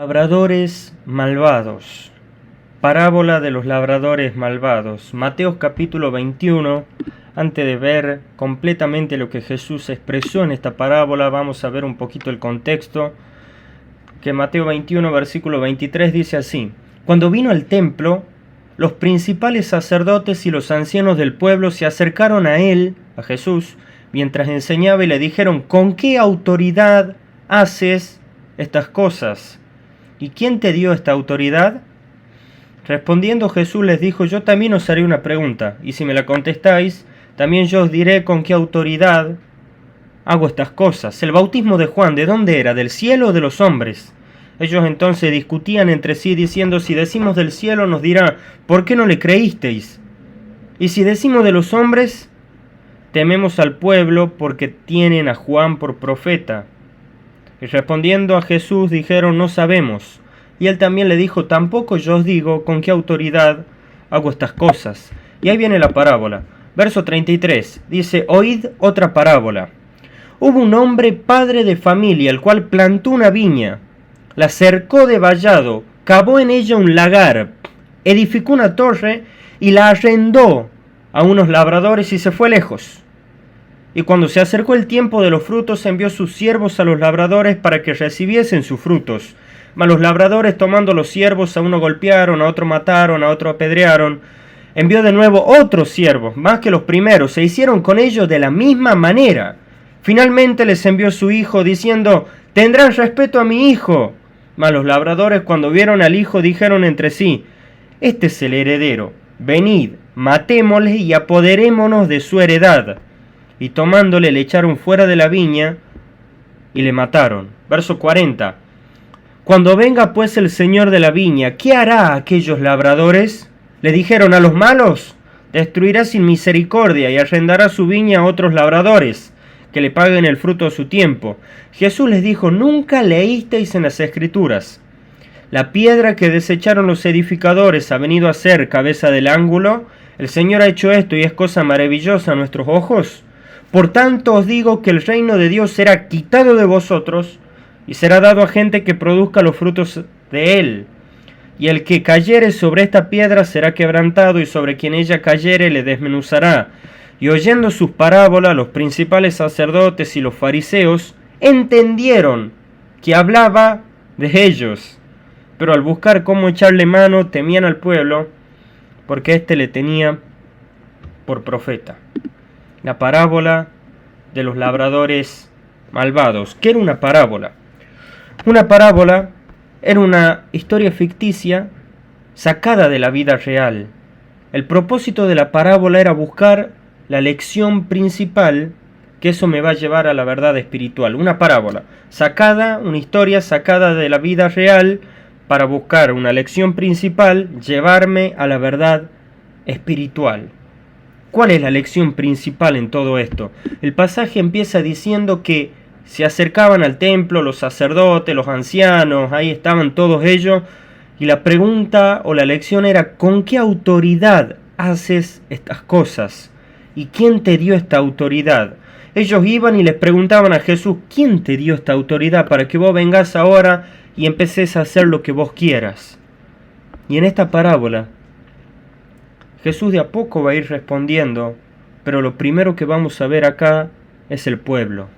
Labradores malvados. Parábola de los labradores malvados. Mateo capítulo 21. Antes de ver completamente lo que Jesús expresó en esta parábola, vamos a ver un poquito el contexto. Que Mateo 21, versículo 23 dice así: Cuando vino al templo, los principales sacerdotes y los ancianos del pueblo se acercaron a él, a Jesús, mientras enseñaba y le dijeron: ¿Con qué autoridad haces estas cosas? ¿Y quién te dio esta autoridad? Respondiendo Jesús les dijo: Yo también os haré una pregunta, y si me la contestáis, también yo os diré con qué autoridad hago estas cosas. El bautismo de Juan, ¿de dónde era? ¿Del cielo o de los hombres? Ellos entonces discutían entre sí, diciendo: Si decimos del cielo, nos dirá: ¿por qué no le creísteis? Y si decimos de los hombres, tememos al pueblo, porque tienen a Juan por profeta. Y respondiendo a Jesús dijeron: No sabemos. Y él también le dijo: Tampoco yo os digo con qué autoridad hago estas cosas. Y ahí viene la parábola. Verso 33 dice: Oíd otra parábola. Hubo un hombre padre de familia, el cual plantó una viña, la cercó de vallado, cavó en ella un lagar, edificó una torre y la arrendó a unos labradores y se fue lejos. Y cuando se acercó el tiempo de los frutos, envió sus siervos a los labradores para que recibiesen sus frutos. Mas los labradores, tomando los siervos, a uno golpearon, a otro mataron, a otro apedrearon. Envió de nuevo otros siervos, más que los primeros, se hicieron con ellos de la misma manera. Finalmente les envió su hijo, diciendo: Tendrán respeto a mi hijo. Mas los labradores, cuando vieron al hijo, dijeron entre sí: Este es el heredero, venid, matémosle y apoderémonos de su heredad. Y tomándole le echaron fuera de la viña y le mataron. Verso 40. Cuando venga pues el señor de la viña, ¿qué hará a aquellos labradores? Le dijeron: a los malos destruirá sin misericordia y arrendará su viña a otros labradores, que le paguen el fruto a su tiempo. Jesús les dijo: ¿Nunca leísteis en las Escrituras: la piedra que desecharon los edificadores ha venido a ser cabeza del ángulo? El Señor ha hecho esto y es cosa maravillosa a nuestros ojos. Por tanto os digo que el reino de Dios será quitado de vosotros y será dado a gente que produzca los frutos de él. Y el que cayere sobre esta piedra será quebrantado, y sobre quien ella cayere le desmenuzará. Y oyendo sus parábolas, los principales sacerdotes y los fariseos entendieron que hablaba de ellos. Pero al buscar cómo echarle mano, temían al pueblo, porque éste le tenía por profeta. La parábola de los labradores malvados. ¿Qué era una parábola? Una parábola era una historia ficticia sacada de la vida real. El propósito de la parábola era buscar la lección principal, que eso me va a llevar a la verdad espiritual. Una parábola sacada, una historia sacada de la vida real para buscar una lección principal, llevarme a la verdad espiritual. ¿Cuál es la lección principal en todo esto? El pasaje empieza diciendo que se acercaban al templo los sacerdotes, los ancianos, ahí estaban todos ellos, y la pregunta o la lección era: ¿con qué autoridad haces estas cosas? ¿Y quién te dio esta autoridad? Ellos iban y les preguntaban a Jesús: ¿quién te dio esta autoridad para que vos vengas ahora y empeces a hacer lo que vos quieras? Y en esta parábola Jesús de a poco va a ir respondiendo, pero lo primero que vamos a ver acá es el pueblo.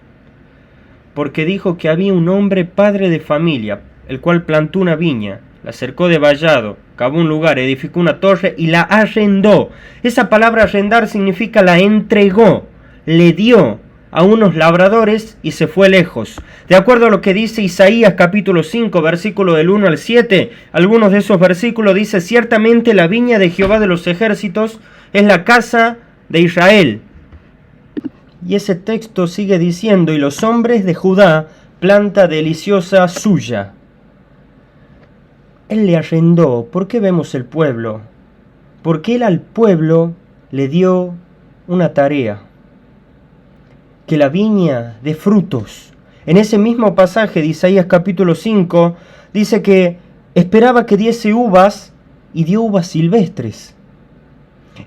Porque dijo que había un hombre padre de familia, el cual plantó una viña, la cercó de vallado, cavó un lugar, edificó una torre y la arrendó. Esa palabra arrendar significa la entregó, le dio a unos labradores y se fue lejos. De acuerdo a lo que dice Isaías capítulo 5, versículo del 1 al 7, algunos de esos versículos dice: Ciertamente la viña de Jehová de los ejércitos es la casa de Israel. Y ese texto sigue diciendo: y los hombres de Judá, planta deliciosa suya. Él le arrendó. ¿Por qué vemos el pueblo? Porque él al pueblo le dio una tarea: que la viña dé frutos. En ese mismo pasaje de Isaías capítulo 5 dice que esperaba que diese uvas y dio uvas silvestres.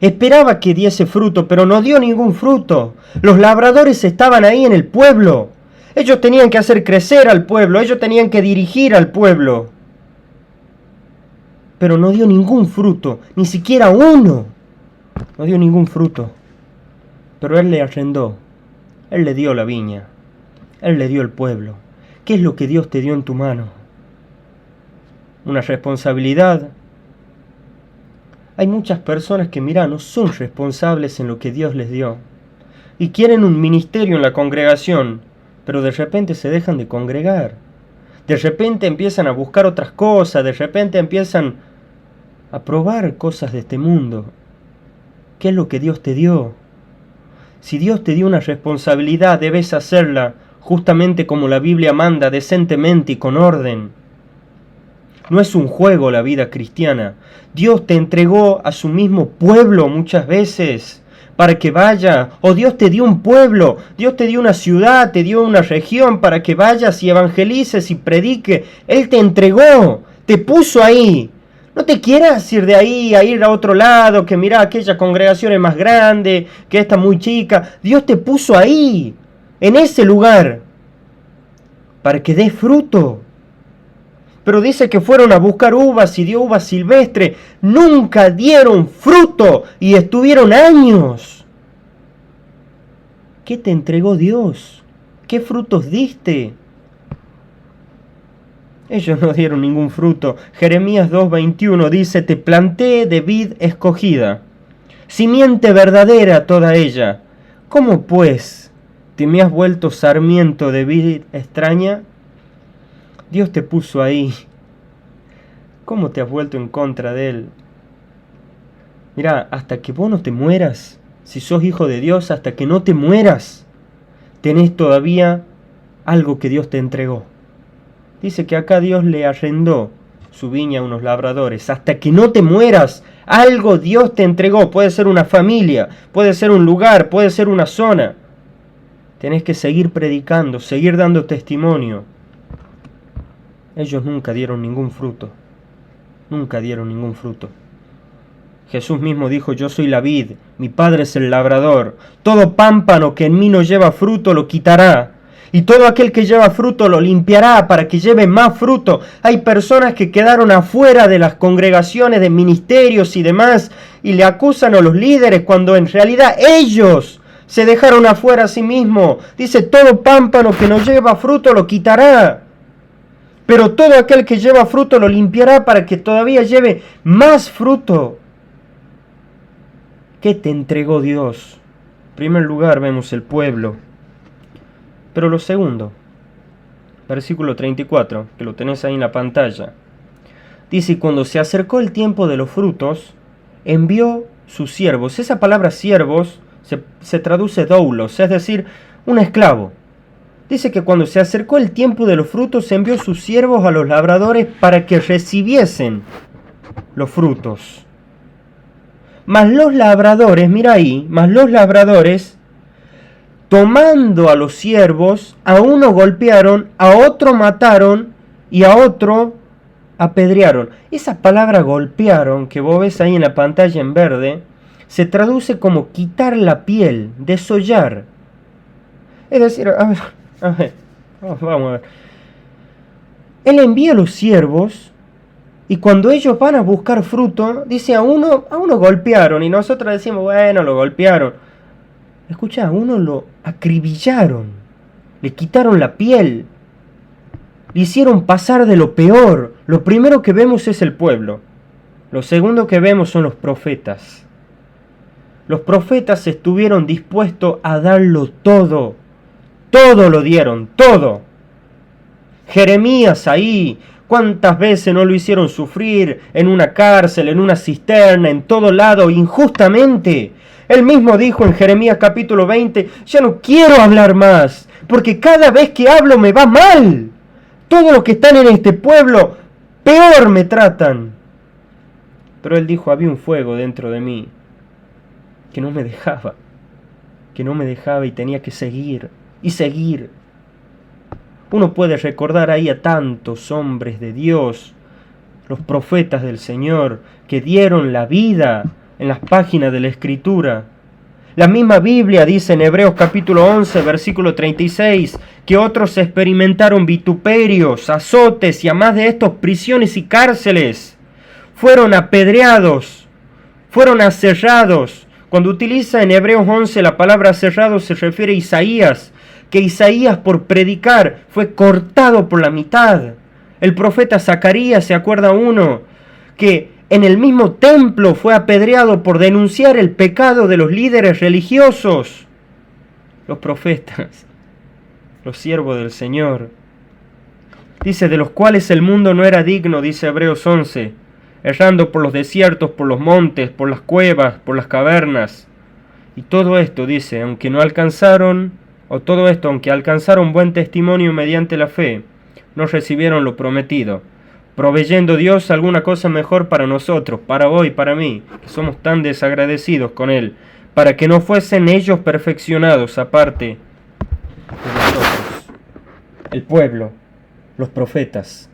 Esperaba que diese fruto, pero no dio ningún fruto. Los labradores estaban ahí en el pueblo. Ellos tenían que hacer crecer al pueblo, ellos tenían que dirigir al pueblo. pero no dio ningún fruto, ni siquiera uno. No dio ningún fruto. Pero Él le arrendó, Él le dio la viña, Él le dio el pueblo. ¿Qué es lo que Dios te dio en tu mano? ¿Una responsabilidad? Hay muchas personas que, mira, no son responsables en lo que Dios les dio. Y quieren un ministerio en la congregación, pero de repente se dejan de congregar. De repente empiezan a buscar otras cosas, de repente empiezan a probar cosas de este mundo. ¿Qué es lo que Dios te dio? Si Dios te dio una responsabilidad, debes hacerla justamente como la Biblia manda, decentemente y con orden. No es un juego la vida cristiana. Dios te entregó a su mismo pueblo muchas veces para que vaya. O Dios te dio un pueblo, Dios te dio una ciudad, te dio una región para que vayas y evangelices y predique. Él te entregó, te puso ahí. No te quieras ir de ahí a ir a otro lado, que mira, aquella congregación es más grande, que esta muy chica. Dios te puso ahí, en ese lugar, para que des fruto. Pero dice que fueron a buscar uvas y dio uvas silvestres. Nunca dieron fruto y estuvieron años. ¿Qué te entregó Dios? ¿Qué frutos diste? Ellos no dieron ningún fruto. Jeremías 2:21 dice: te planté de vid escogida, simiente verdadera toda ella. ¿Cómo pues te me has vuelto sarmiento de vid extraña? Dios te puso ahí. ¿Cómo te has vuelto en contra de Él? Mira, hasta que vos no te mueras, si sos hijo de Dios, hasta que no te mueras, tenés todavía algo que Dios te entregó. Dice que acá Dios le arrendó su viña a unos labradores. Hasta que no te mueras, algo Dios te entregó. Puede ser una familia, puede ser un lugar, puede ser una zona. Tenés que seguir predicando, seguir dando testimonio. Ellos nunca dieron ningún fruto. Nunca dieron ningún fruto. Jesús mismo dijo: yo soy la vid, mi Padre es el labrador. Todo pámpano que en mí no lleva fruto lo quitará. Y todo aquel que lleva fruto lo limpiará para que lleve más fruto. Hay personas que quedaron afuera de las congregaciones, de ministerios y demás, y le acusan a los líderes cuando en realidad ellos se dejaron afuera a sí mismos. Dice: todo pámpano que no lleva fruto lo quitará. Pero todo aquel que lleva fruto lo limpiará para que todavía lleve más fruto. ¿Qué te entregó Dios? En primer lugar vemos el pueblo. Pero lo segundo, versículo 34, que lo tenés ahí en la pantalla. Dice: y cuando se acercó el tiempo de los frutos, envió sus siervos. Esa palabra siervos se traduce doulos, es decir, un esclavo. Dice que cuando se acercó el tiempo de los frutos, envió sus siervos a los labradores para que recibiesen los frutos. Mas los labradores, mira ahí, tomando a los siervos, a uno golpearon, a otro mataron y a otro apedrearon. Esa palabra golpearon, que vos ves ahí en la pantalla en verde, se traduce como quitar la piel, desollar. Es decir, vamos a ver. Él envía a los siervos y cuando ellos van a buscar fruto, dice: a uno golpearon, y nosotros decimos: bueno, lo golpearon. Escucha, a uno lo acribillaron, le quitaron la piel, le hicieron pasar de lo peor. Lo primero que vemos es el pueblo. Lo segundo que vemos son los profetas. Los profetas estuvieron dispuestos a darlo todo. Todo lo dieron, todo. Jeremías ahí, ¿cuántas veces no lo hicieron sufrir en una cárcel, en una cisterna, en todo lado, injustamente? Él mismo dijo en Jeremías capítulo 20: ya no quiero hablar más, porque cada vez que hablo me va mal. Todos los que están en este pueblo peor me tratan. Pero él dijo: había un fuego dentro de mí que no me dejaba y tenía que seguir y seguir. Uno puede recordar ahí a tantos hombres de Dios, los profetas del Señor, que dieron la vida en las páginas de la Escritura. La misma Biblia dice en Hebreos capítulo 11, versículo 36, que otros experimentaron vituperios, azotes y además de estos prisiones y cárceles. fueron apedreados, fueron aserrados. Cuando utiliza en Hebreos 11 la palabra aserrado se refiere a Isaías, que Isaías por predicar fue cortado por la mitad. El profeta Zacarías, se acuerda uno, que en el mismo templo fue apedreado por denunciar el pecado de los líderes religiosos. Los profetas, los siervos del Señor. Dice, de los cuales el mundo no era digno, dice Hebreos 11, errando por los desiertos, por los montes, por las cuevas, por las cavernas. Y todo esto, dice, aunque alcanzaron buen testimonio mediante la fe, no recibieron lo prometido, proveyendo Dios alguna cosa mejor para nosotros, para hoy, para mí, que somos tan desagradecidos con Él, para que no fuesen ellos perfeccionados aparte de nosotros. El pueblo, los profetas,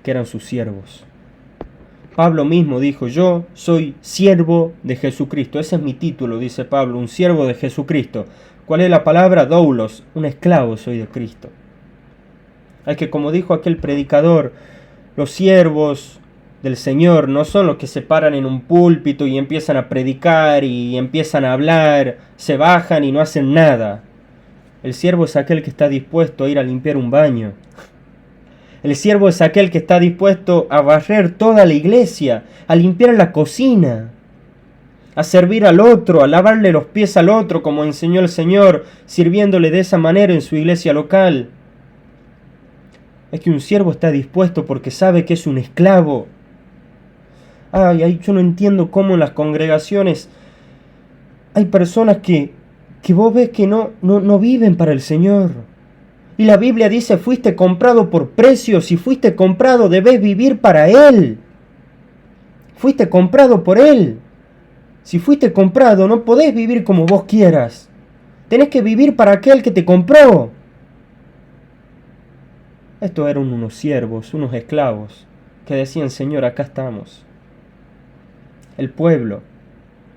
que eran sus siervos. Pablo mismo dijo, yo soy siervo de Jesucristo. Ese es mi título, dice Pablo, un siervo de Jesucristo. ¿Cuál es la palabra? Doulos, un esclavo soy de Cristo. Es que como dijo aquel predicador, los siervos del Señor no son los que se paran en un púlpito y empiezan a predicar y empiezan a hablar, se bajan y no hacen nada. El siervo es aquel que está dispuesto a ir a limpiar un baño. El siervo es aquel que está dispuesto a barrer toda la iglesia, a limpiar la cocina, a servir al otro, a lavarle los pies al otro, como enseñó el Señor, sirviéndole de esa manera en su iglesia local. Es que un siervo está dispuesto porque sabe que es un esclavo. Ay, yo no entiendo cómo en las congregaciones hay personas que vos ves que no viven para el Señor. Y la Biblia dice, fuiste comprado por precio. Si fuiste comprado, debes vivir para Él. Fuiste comprado por Él. Si fuiste comprado, no podés vivir como vos quieras. Tenés que vivir para aquel que te compró. Estos eran unos siervos, unos esclavos, que decían, Señor, acá estamos. El pueblo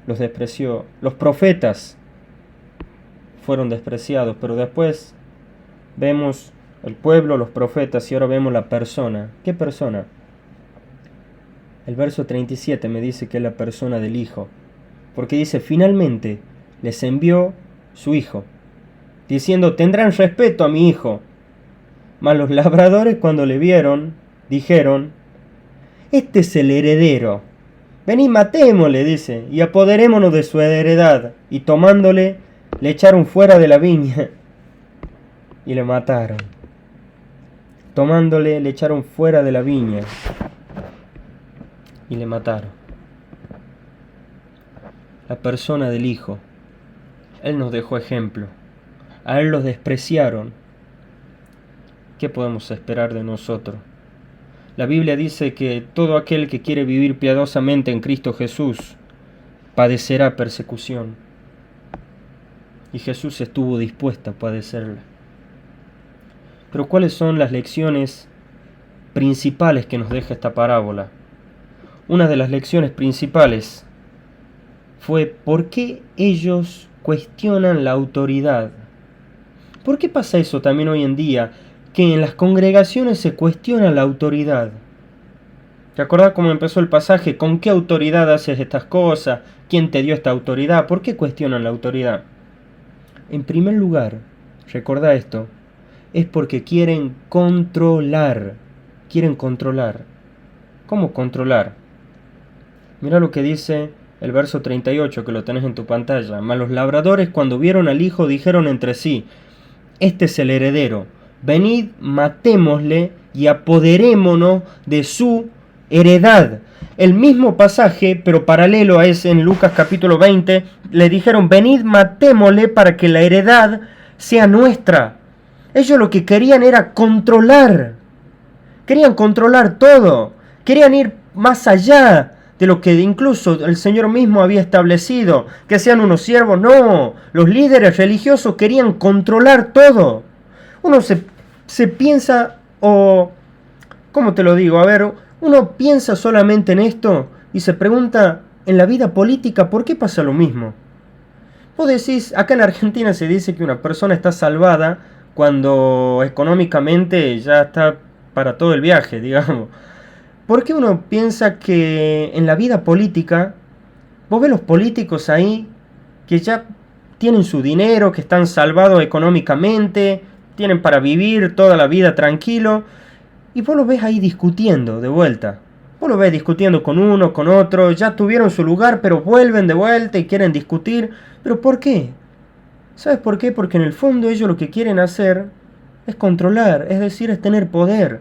los despreció. Los profetas fueron despreciados, pero después vemos el pueblo, los profetas, y ahora vemos la persona. ¿Qué persona? El verso 37 me dice que es la persona del Hijo. Porque dice, finalmente les envió su Hijo, diciendo, tendrán respeto a mi Hijo. Mas los labradores cuando le vieron, dijeron, este es el heredero. Vení, matémosle, dice, y apoderémonos de su heredad. Y tomándole, le echaron fuera de la viña y le mataron. Tomándole, le echaron fuera de la viña y le mataron. La persona del Hijo. Él nos dejó ejemplo. A Él los despreciaron. ¿Qué podemos esperar de nosotros? La Biblia dice que todo aquel que quiere vivir piadosamente en Cristo Jesús padecerá persecución. Y Jesús estuvo dispuesto a padecerla. Pero ¿cuáles son las lecciones principales que nos deja esta parábola? Una de las lecciones principales fue ¿por qué ellos cuestionan la autoridad? ¿Por qué pasa eso también hoy en día? Que en las congregaciones se cuestiona la autoridad. ¿Te acordás cómo empezó el pasaje? ¿Con qué autoridad haces estas cosas? ¿Quién te dio esta autoridad? ¿Por qué cuestionan la autoridad? En primer lugar, recordá esto, es porque quieren controlar. Quieren controlar. ¿Cómo controlar? Mira lo que dice el verso 38, que lo tenés en tu pantalla. Mas los labradores, cuando vieron al Hijo, dijeron entre sí, este es el heredero. Venid, matémosle y apoderémonos de su heredad. El mismo pasaje, pero paralelo a ese en Lucas capítulo 20, le dijeron, venid, matémosle para que la heredad sea nuestra. Ellos lo que querían era controlar. Querían controlar todo. Querían ir más allá de lo que incluso el Señor mismo había establecido. Que sean unos siervos. No, los líderes religiosos querían controlar todo. Uno se piensa, o ¿cómo te lo digo? A ver, uno piensa solamente en esto y se pregunta, en la vida política, ¿por qué pasa lo mismo? Vos decís, acá en Argentina se dice que una persona está salvada cuando económicamente ya está para todo el viaje, digamos. ¿Por qué uno piensa que en la vida política, vos ves los políticos ahí que ya tienen su dinero, que están salvados económicamente, tienen para vivir toda la vida tranquilo, y vos los ves ahí discutiendo de vuelta? Vos los ves discutiendo con uno, con otro, ya tuvieron su lugar, pero vuelven de vuelta y quieren discutir. ¿Pero por qué? ¿Sabes por qué? Porque en el fondo ellos lo que quieren hacer es controlar, es decir, es tener poder.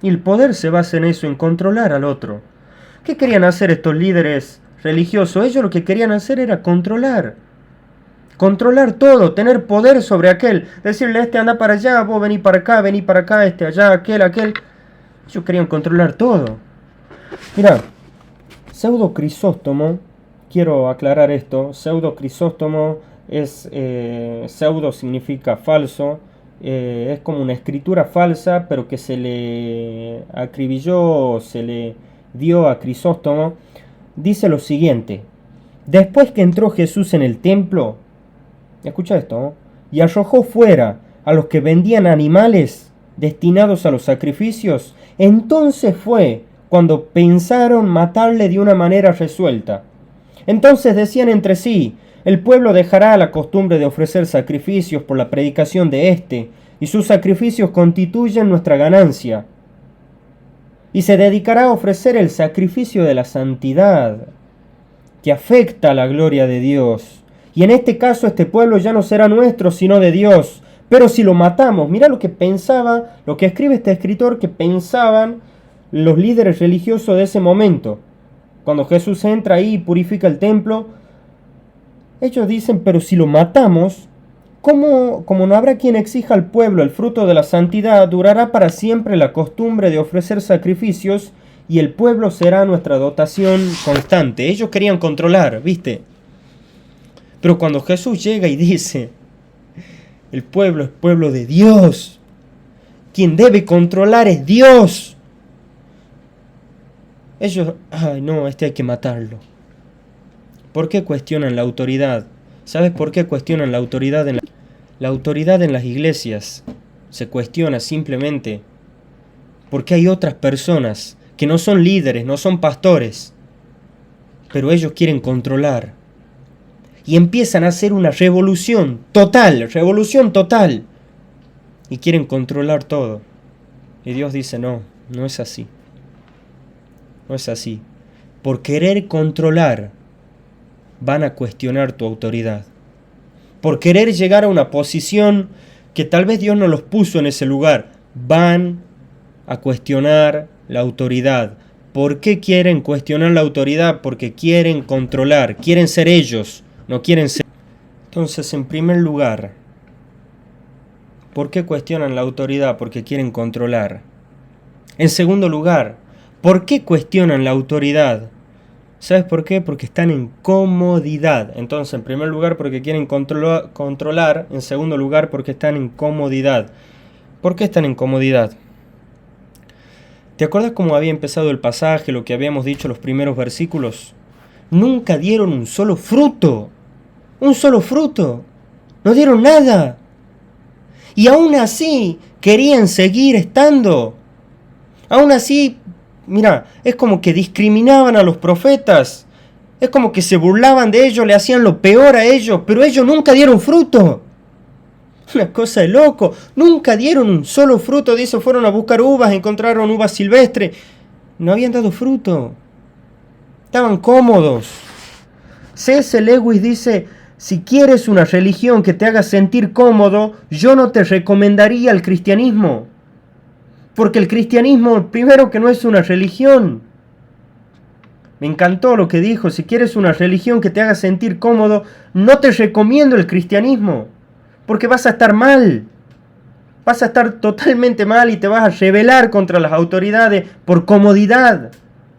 Y el poder se basa en eso, en controlar al otro. ¿Qué querían hacer estos líderes religiosos? Ellos lo que querían hacer era controlar. Controlar todo, tener poder sobre aquel. Decirle, este anda para allá, vos vení para acá, este allá, aquel. Ellos querían controlar todo. Mira, Pseudo Crisóstomo, quiero aclarar esto, Pseudo Crisóstomo es, pseudo significa falso, es como una escritura falsa, pero que se le acribilló, se le dio a Crisóstomo. Dice lo siguiente: después que entró Jesús en el templo, escucha esto, ¿no?, y arrojó fuera a los que vendían animales destinados a los sacrificios, entonces fue cuando pensaron matarle de una manera resuelta. Entonces decían entre sí: el pueblo dejará la costumbre de ofrecer sacrificios por la predicación de éste, y sus sacrificios constituyen nuestra ganancia, y se dedicará a ofrecer el sacrificio de la santidad, que afecta a la gloria de Dios. Y en este caso este pueblo ya no será nuestro, sino de Dios. Pero si lo matamos, mira lo que pensaba, lo que escribe este escritor, que pensaban los líderes religiosos de ese momento. Cuando Jesús entra ahí y purifica el templo, ellos dicen, pero si lo matamos, como no habrá quien exija al pueblo el fruto de la santidad, durará para siempre la costumbre de ofrecer sacrificios, y el pueblo será nuestra dotación constante. Ellos querían controlar, ¿viste? Pero cuando Jesús llega y dice, el pueblo es pueblo de Dios, quien debe controlar es Dios, ellos, ay no, hay que matarlo. ¿Por qué cuestionan la autoridad? ¿Sabes por qué cuestionan la autoridad? La autoridad en las iglesias se cuestiona simplemente porque hay otras personas que no son líderes, no son pastores, pero ellos quieren controlar. Y empiezan a hacer una revolución total, y quieren controlar todo. Y Dios dice, no, no es así. No es así. Por querer controlar, van a cuestionar tu autoridad. Por querer llegar a una posición que tal vez Dios no los puso en ese lugar, van a cuestionar la autoridad. ¿Por qué quieren cuestionar la autoridad? Porque quieren controlar, quieren ser ellos, no quieren ser. Entonces, en primer lugar, ¿por qué cuestionan la autoridad? Porque quieren controlar. En segundo lugar, ¿por qué cuestionan la autoridad? ¿Sabes por qué? Porque están en comodidad. Entonces, en primer lugar, porque quieren controlar. En segundo lugar, porque están en comodidad. ¿Por qué están en comodidad? ¿Te acuerdas cómo había empezado el pasaje, lo que habíamos dicho en los primeros versículos? Nunca dieron un solo fruto. Un solo fruto. No dieron nada. Y aún así querían seguir estando. Aún así, mira, es como que discriminaban a los profetas. Es como que se burlaban de ellos, le hacían lo peor a ellos. Pero ellos nunca dieron fruto. Una cosa de loco. Nunca dieron un solo fruto. Dice, fueron a buscar uvas, encontraron uvas silvestres. No habían dado fruto. Estaban cómodos. C.S. Lewis dice, si quieres una religión que te haga sentir cómodo, yo no te recomendaría el cristianismo. Porque el cristianismo, primero que no es una religión. Me encantó lo que dijo, si quieres una religión que te haga sentir cómodo, no te recomiendo el cristianismo. Porque vas a estar mal. Vas a estar totalmente mal y te vas a rebelar contra las autoridades por comodidad.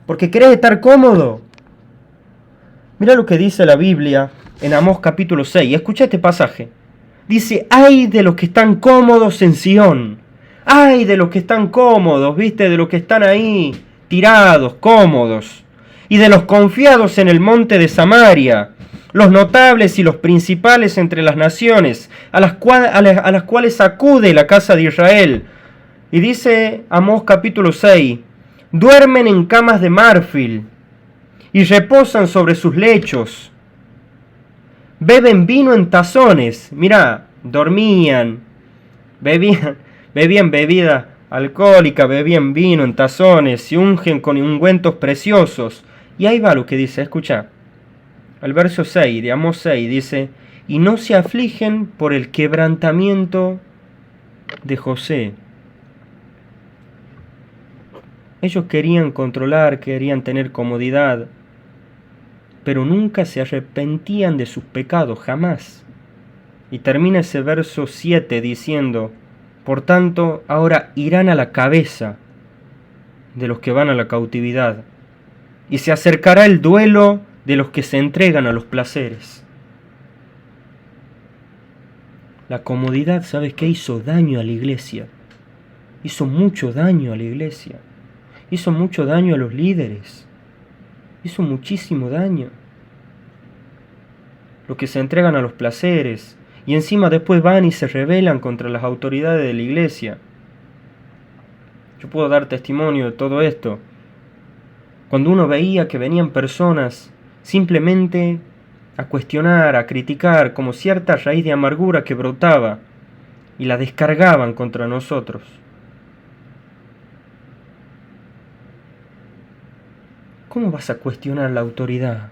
Porque querés estar cómodo. Mira lo que dice la Biblia en Amós capítulo 6. Escucha este pasaje. Dice, ay de los que están cómodos en Sión. Ay de los que están cómodos, ¿viste? De los que están ahí tirados, cómodos. Y de los confiados en el monte de Samaria. Los notables y los principales entre las naciones, a las cuales acude la casa de Israel. Y dice Amós capítulo 6, duermen en camas de marfil y reposan sobre sus lechos. Beben vino en tazones. Mirá, dormían, bebían bebida alcohólica, bebían vino en tazones, se ungen con ungüentos preciosos. Y ahí va lo que dice, escucha. El verso 6 de Amós 6 dice, y no se afligen por el quebrantamiento de José. Ellos querían controlar, querían tener comodidad, pero nunca se arrepentían de sus pecados, jamás. Y termina ese verso 7 diciendo, por tanto, ahora irán a la cabeza de los que van a la cautividad, y se acercará el duelo de los que se entregan a los placeres. La comodidad, ¿sabes qué? Hizo daño a la iglesia. Hizo mucho daño a la iglesia. Hizo mucho daño a los líderes. Hizo muchísimo daño. Los que se entregan a los placeres y encima después van y se rebelan contra las autoridades de la iglesia. Yo puedo dar testimonio de todo esto. Cuando uno veía que venían personas simplemente a cuestionar, a criticar, como cierta raíz de amargura que brotaba, y la descargaban contra nosotros. ¿Cómo vas a cuestionar la autoridad?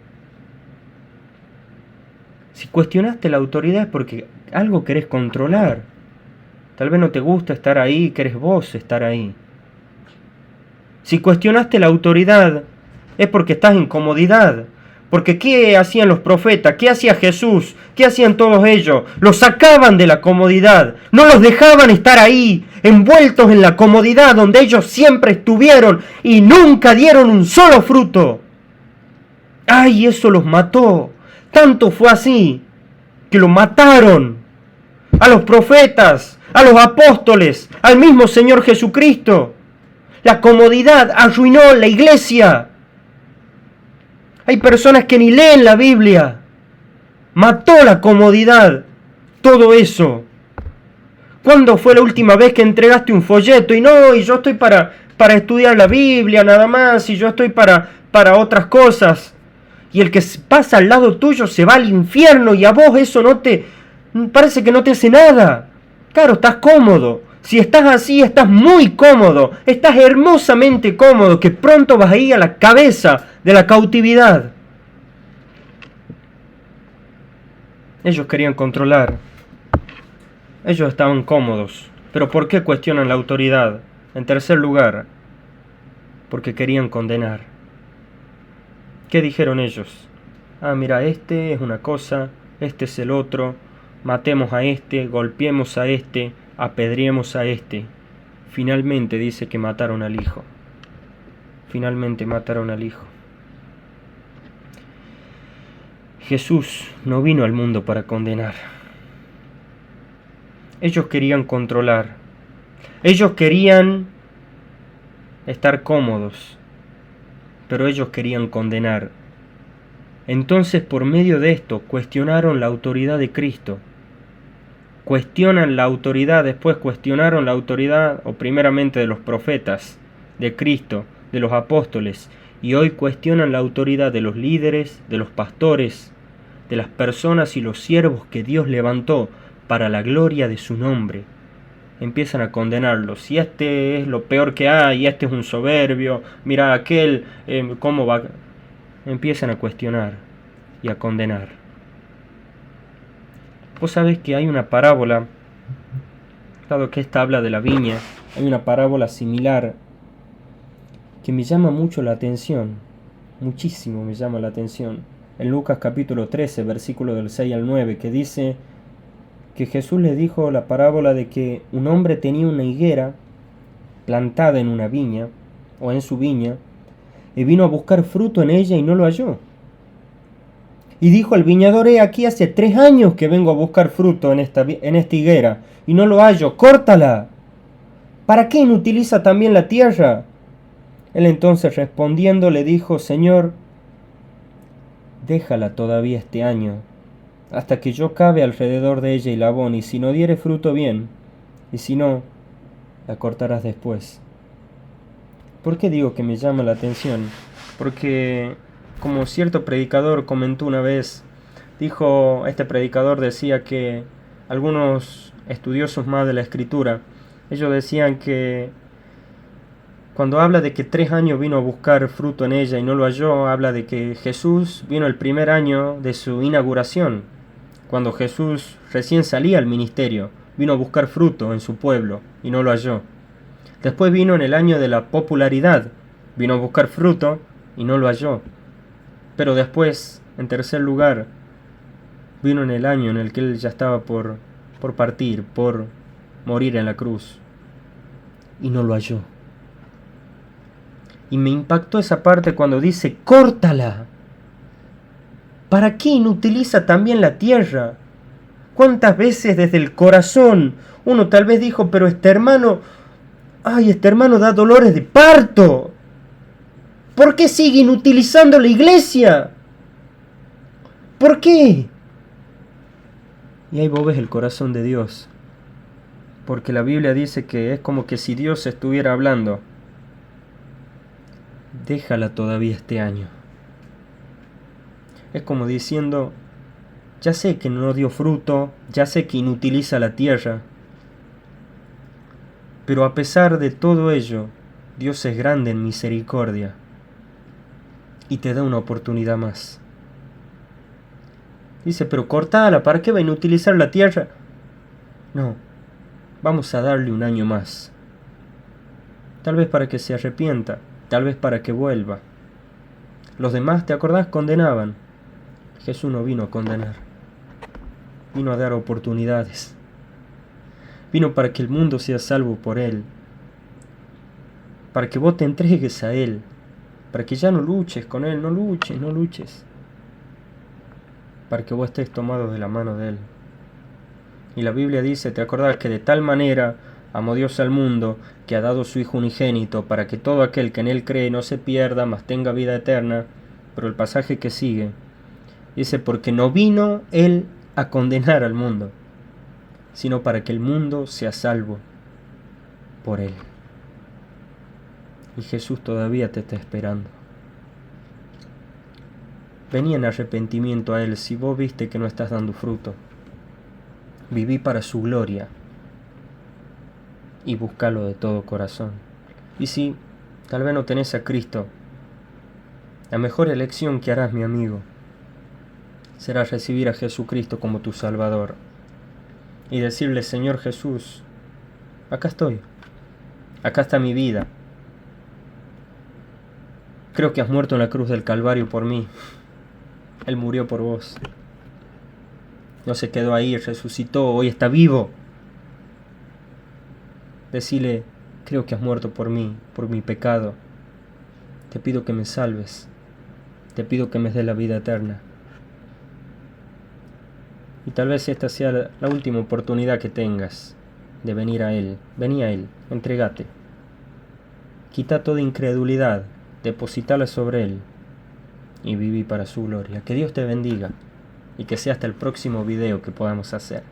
Si cuestionaste la autoridad es porque algo querés controlar. Tal vez no te gusta estar ahí, querés vos estar ahí. Si cuestionaste la autoridad es porque estás en comodidad. Porque ¿qué hacían los profetas? ¿Qué hacía Jesús? ¿Qué hacían todos ellos? Los sacaban de la comodidad. No los dejaban estar ahí, envueltos en la comodidad donde ellos siempre estuvieron y nunca dieron un solo fruto. ¡Ay, eso los mató! Tanto fue así que lo mataron. A los profetas, a los apóstoles, al mismo Señor Jesucristo. La comodidad arruinó la iglesia. Hay personas que ni leen la Biblia. Mató la comodidad. Todo eso. ¿Cuándo fue la última vez que entregaste un folleto? Y yo estoy para estudiar la Biblia nada más. Y yo estoy para otras cosas. Y el que pasa al lado tuyo se va al infierno. Y a vos eso parece que no te hace nada. Claro, estás cómodo. Si estás así, estás muy cómodo. Estás hermosamente cómodo. Que pronto vas a ir a la cabeza de la cautividad. Ellos querían controlar. Ellos estaban cómodos. Pero ¿por qué cuestionan la autoridad? En tercer lugar, porque querían condenar. ¿Qué dijeron ellos? Ah, mira, este es una cosa, este es el otro. Matemos a este, golpeemos a este, apedreemos a este. Finalmente dice que mataron al hijo. Finalmente mataron al hijo. Jesús no vino al mundo para condenar. Ellos querían controlar. Ellos querían estar cómodos. Pero ellos querían condenar. Entonces, por medio de esto, cuestionaron la autoridad de Cristo. Cuestionan la autoridad, después cuestionaron la autoridad, o primeramente de los profetas, de Cristo, de los apóstoles, y hoy cuestionan la autoridad de los líderes, de los pastores, de las personas y los siervos que Dios levantó para la gloria de su nombre. Empiezan a condenarlos. Si este es lo peor que hay, este es un soberbio, mira aquel, ¿cómo va? Empiezan a cuestionar y a condenar. Vos sabés que hay una parábola, dado que esta habla de la viña, hay una parábola similar que me llama mucho la atención, muchísimo me llama la atención. En Lucas capítulo 13, versículo del 6 al 9, que dice que Jesús les dijo la parábola de que un hombre tenía una higuera plantada en una viña, o en su viña, y vino a buscar fruto en ella y no lo halló. Y dijo al viñador: he aquí hace 3 años que vengo a buscar fruto en esta higuera, y no lo hallo, córtala. ¿Para qué inutiliza también la tierra? Él entonces respondiendo le dijo: Señor, déjala todavía este año, hasta que yo cabe alrededor de ella y la abone, y si no diere fruto, bien, y si no, la cortarás después. ¿Por qué digo que me llama la atención? Porque, como cierto predicador comentó una vez, este predicador decía que algunos estudiosos más de la escritura, ellos decían que cuando habla de que 3 años vino a buscar fruto en ella y no lo halló, habla de que Jesús vino el primer año de su inauguración, cuando Jesús recién salía al ministerio, vino a buscar fruto en su pueblo y no lo halló. Después vino en el año de la popularidad, vino a buscar fruto y no lo halló. Pero después, en tercer lugar, vino en el año en el que él ya estaba por partir, por morir en la cruz, y no lo halló. Y me impactó esa parte cuando dice, córtala. ¿Para qué inutiliza también la tierra? ¿Cuántas veces desde el corazón uno tal vez dijo, pero este hermano da dolores de parto? ¿Por qué sigue inutilizando la iglesia? ¿Por qué? Y ahí vos ves el corazón de Dios. Porque la Biblia dice que es como que si Dios estuviera hablando. Déjala todavía este año. Es como diciendo, ya sé que no dio fruto, ya sé que inutiliza la tierra. Pero a pesar de todo ello, Dios es grande en misericordia. Y te da una oportunidad más. Dice, pero cortala, ¿para qué va a inutilizar la tierra? No, vamos a darle un año más. Tal vez para que se arrepienta, tal vez para que vuelva. Los demás, ¿te acordás? Condenaban. Jesús no vino a condenar. Vino a dar oportunidades. Vino para que el mundo sea salvo por Él. Para que vos te entregues a Él. Para que ya no luches con Él, no luches. Para que vos estés tomado de la mano de Él. Y la Biblia dice, ¿te acordás que de tal manera amó Dios al mundo, que ha dado su Hijo unigénito, para que todo aquel que en Él cree no se pierda, mas tenga vida eterna? Pero el pasaje que sigue dice, porque no vino Él a condenar al mundo, sino para que el mundo sea salvo por Él. Y Jesús todavía te está esperando. Vení en arrepentimiento a Él si vos viste que no estás dando fruto. Viví para su gloria y búscalo de todo corazón. Y si tal vez no tenés a Cristo, la mejor elección que harás, mi amigo, será recibir a Jesucristo como tu Salvador y decirle, Señor Jesús, acá estoy, acá está mi vida. Creo que has muerto en la cruz del Calvario por mí. Él murió por vos. No se quedó ahí, resucitó, hoy está vivo. Decile, creo que has muerto por mí, por mi pecado. Te pido que me salves. Te pido que me des la vida eterna. Y tal vez esta sea la última oportunidad que tengas de venir a Él. Vení a Él, entregate. Quita toda incredulidad, depositala sobre Él y viví para su gloria. Que Dios te bendiga y que sea hasta el próximo video que podamos hacer.